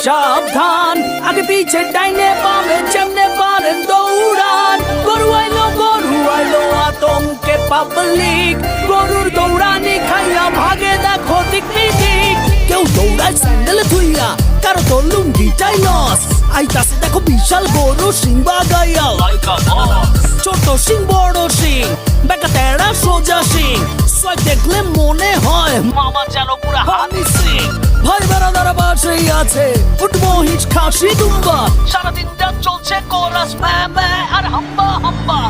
সাবধান, আগে পিছে ডাইনে বামে যেমনে পারেন দৌড়ান। গরু আইলো আতঙ্কে পাবলিক, গরুর দৌড়ানি খাইয়া ভাগে দেখো দিক বিদিক। কেউ দৌড়ায় স্যান্ডেলে থুইয়া, কারো তো লুঙ্গিটাই লস। আইতাছে দেখো বিশাল গরু সিং বাগাইয়া লাইকা বস। ছোট সিং বড় সিং, বেকা তেড়া সোজা সিং, সোয়াগ দেখলে মনে হয় মামা যেন পুরা হানি সিং। ভাই বেড়াদারা বাসেই আছে, উঠবো হিচ খাসি দুম্বা, সারাদিন যা চলছে কোরাস ম্যা ম্যা আর হাম্বা হাম্বা।